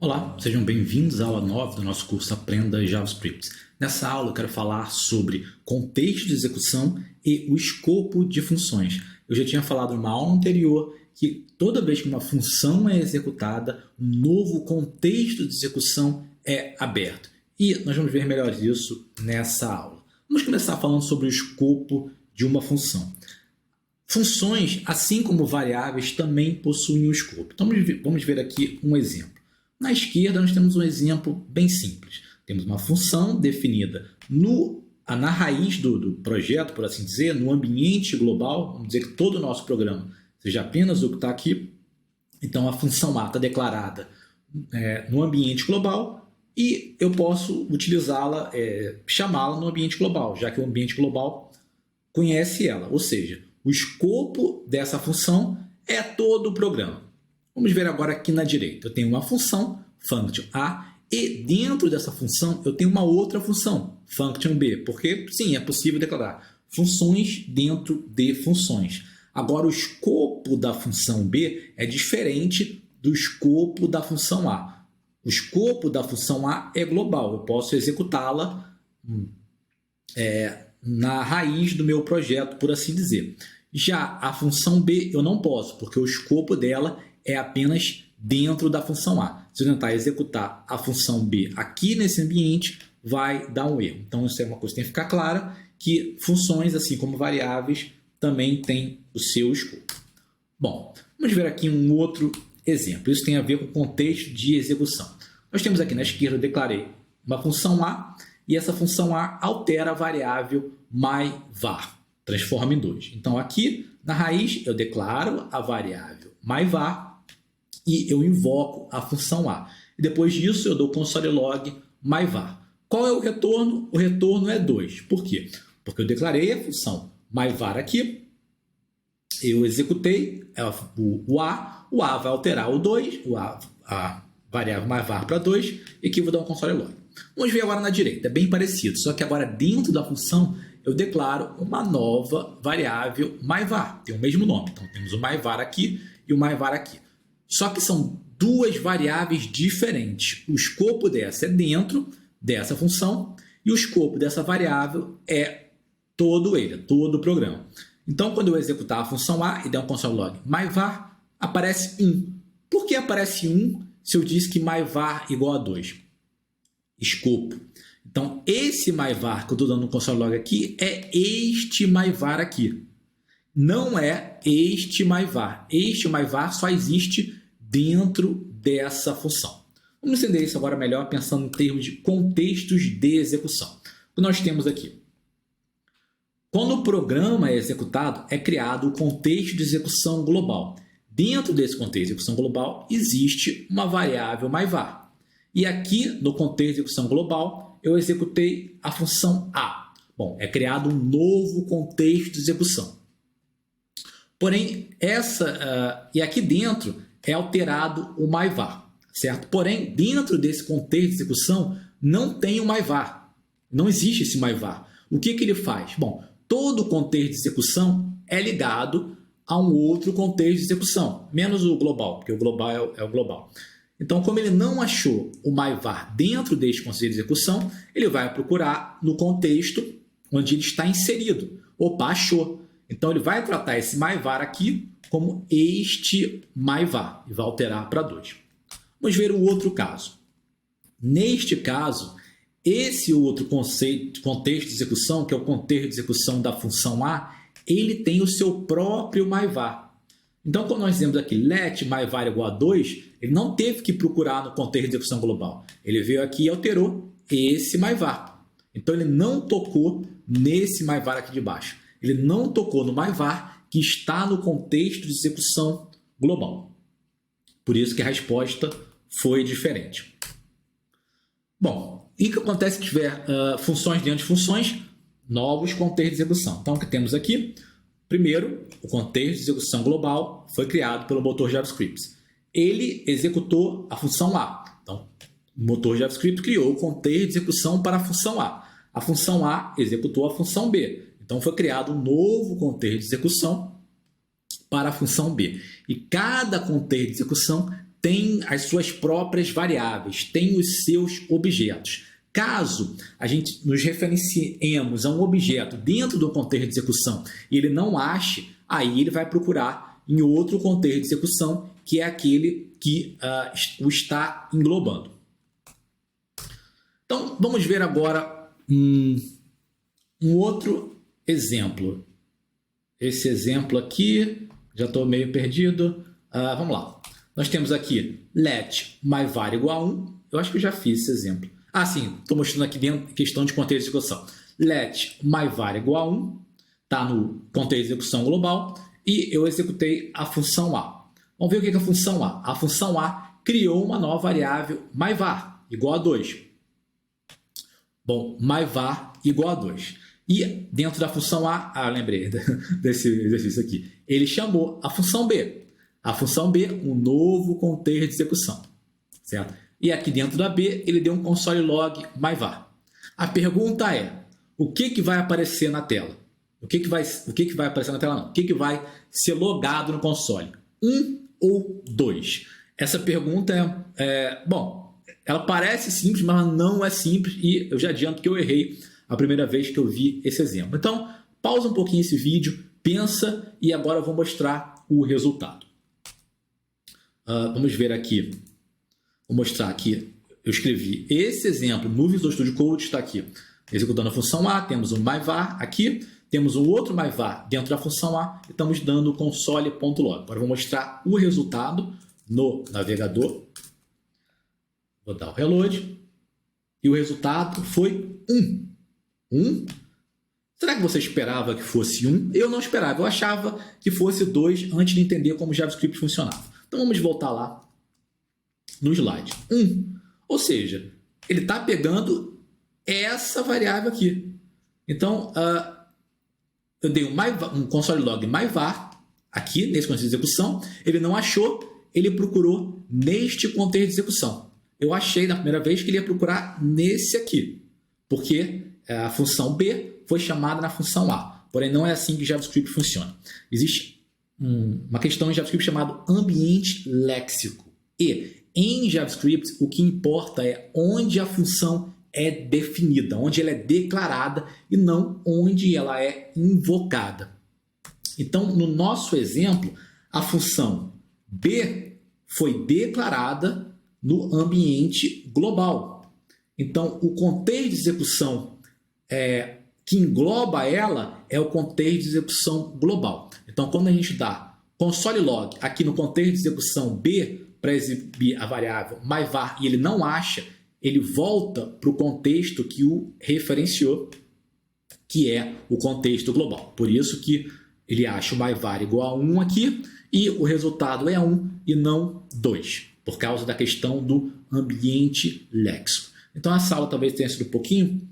Olá, sejam bem-vindos à aula 9 do nosso curso Aprenda JavaScript. Nessa aula eu quero falar sobre contexto de execução e o escopo de funções. Eu já tinha falado numa aula anterior que toda vez que uma função é executada, um novo contexto de execução é aberto. E nós vamos ver melhor isso nessa aula. Vamos começar falando sobre o escopo de uma função. Funções, assim como variáveis, também possuem um escopo. Então vamos ver aqui um exemplo. Na esquerda, nós temos um exemplo bem simples. Temos uma função definida na raiz do projeto, por assim dizer, no ambiente global. Vamos dizer que todo o nosso programa seja apenas o que está aqui. Então, a função A está declarada no ambiente global e eu posso utilizá-la, chamá-la no ambiente global, já que o ambiente global conhece ela. Ou seja, o escopo dessa função é todo o programa. Vamos ver agora aqui na direita. Eu tenho uma função, function A, e dentro dessa função eu tenho uma outra função, function B, porque sim, é possível declarar funções dentro de funções. Agora, o escopo da função B é diferente do escopo da função A. O escopo da função A é global, eu posso executá-la na raiz do meu projeto, por assim dizer. Já a função B eu não posso, porque o escopo dela é apenas dentro da função A. Se eu tentar executar a função B aqui nesse ambiente, vai dar um erro. Então, isso é uma coisa que tem que ficar clara, que funções, assim como variáveis, também têm o seu escopo. Bom, vamos ver aqui um outro exemplo. Isso tem a ver com o contexto de execução. Nós temos aqui na esquerda, eu declarei uma função A, e essa função A altera a variável myVar, transforma em 2. Então, aqui na raiz, eu declaro a variável myVar, e eu invoco a função A. E depois disso, eu dou console log myVar. Qual é o retorno? O retorno é 2. Por quê? Porque eu declarei a função myVar aqui, eu executei o A vai alterar o 2, a variável myVar para 2, e aqui eu vou dar um console log. Vamos ver agora na direita, é bem parecido, só que agora dentro da função eu declaro uma nova variável myVar, tem o mesmo nome. Então temos o myVar aqui e o myVar aqui. Só que são duas variáveis diferentes. O escopo dessa é dentro dessa função e o escopo dessa variável é todo o programa. Então, quando eu executar a função A e der um console log myVar, aparece 1. Por que aparece 1 se eu disse que myVar igual a 2? Escopo. Então, esse myVar que eu estou dando no console log aqui é este myVar aqui. Não é este myVar. Este myVar só existe dentro dessa função. Vamos entender isso agora melhor pensando em termos de contextos de execução. O que nós temos aqui? Quando o programa é executado, é criado o contexto de execução global. Dentro desse contexto de execução global, existe uma variável myVar. E aqui, no contexto de execução global, eu executei a função A. Bom, é criado um novo contexto de execução. Porém, e aqui dentro é alterado o myVar, certo? Porém, dentro desse contexto de execução, não tem o myVar. Não existe esse myVar. O que ele faz? Bom, todo contexto de execução é ligado a um outro contexto de execução, menos o global, porque o global é o global. Então, como ele não achou o myVar dentro deste contexto de execução, ele vai procurar no contexto onde ele está inserido. Opa, achou. Então, ele vai tratar esse myVar aqui como este myVar e vai alterar para 2. Vamos ver o outro caso. Neste caso, esse outro contexto de execução, que é o contexto de execução da função A, ele tem o seu próprio myVar. Então, quando nós dizemos aqui let myVar igual a 2, ele não teve que procurar no contexto de execução global. Ele veio aqui e alterou esse myVar. Então, ele não tocou nesse myVar aqui de baixo. Ele não tocou no myVar que está no contexto de execução global. Por isso que a resposta foi diferente. Bom, e o que acontece se tiver funções dentro de funções? Novos contextos de execução. Então, o que temos aqui? Primeiro, o contexto de execução global foi criado pelo motor JavaScript. Ele executou a função A. Então, o motor JavaScript criou o contexto de execução para a função A. A função A executou a função B. Então, foi criado um novo contexto de execução para a função B. E cada contexto de execução tem as suas próprias variáveis, tem os seus objetos. Caso a gente nos referenciemos a um objeto dentro do contexto de execução e ele não ache, aí ele vai procurar em outro contexto de execução, que é aquele que o está englobando. Então, vamos ver agora um outro exemplo. Esse exemplo aqui, já estou meio perdido. Vamos lá. Nós temos aqui let myVar igual a 1. Eu acho que eu já fiz esse exemplo. Sim, estou mostrando aqui dentro questão de contexto de execução. Let myVar igual a 1. Está no contexto de execução global. E eu executei a função A. Vamos ver o que é a função A. A função A criou uma nova variável myVar igual a 2. Bom, myVar igual a 2. E dentro da função A, lembrei desse exercício aqui, ele chamou a função B. A função B, um novo contexto de execução. Certo? E aqui dentro da B, ele deu um console log myVar. A pergunta é, o que vai aparecer na tela? O que vai aparecer na tela? Não. O que vai ser logado no console? 1 ou 2? Essa pergunta ela parece simples, mas não é simples e eu já adianto que eu errei a primeira vez que eu vi esse exemplo. Então, pausa um pouquinho esse vídeo, pensa e agora eu vou mostrar o resultado. Vamos ver aqui. Vou mostrar aqui. Eu escrevi esse exemplo no Visual Studio Code, está aqui. Executando a função A, temos um myVar aqui, temos um outro myVar dentro da função A e estamos dando console.log. Agora eu vou mostrar o resultado no navegador. Vou dar o reload e o resultado foi 1. 1? Será que você esperava que fosse 1? Eu não esperava, eu achava que fosse 2 antes de entender como o JavaScript funcionava. Então vamos voltar lá no slide. 1. Ou seja, ele está pegando essa variável aqui. Então, eu dei um console log myVar aqui, nesse contexto de execução. Ele não achou, ele procurou neste contexto de execução. Eu achei na primeira vez que ele ia procurar nesse aqui, porque a função B foi chamada na função A. Porém, não é assim que JavaScript funciona. Existe uma questão em JavaScript chamada ambiente léxico. E em JavaScript, o que importa é onde a função é definida, onde ela é declarada e não onde ela é invocada. Então, no nosso exemplo, a função B foi declarada no ambiente global. Então, o contexto de execução que engloba ela é o contexto de execução global. Então, quando a gente dá console log aqui no contexto de execução B para exibir a variável myVar e ele não acha, ele volta para o contexto que o referenciou, que é o contexto global. Por isso que ele acha o myVar igual a 1 aqui e o resultado é 1 e não 2, por causa da questão do ambiente léxico. Então essa aula talvez tenha sido um pouquinho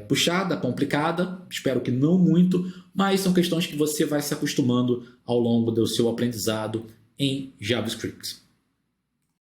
puxada, complicada, espero que não muito, mas são questões que você vai se acostumando ao longo do seu aprendizado em JavaScript.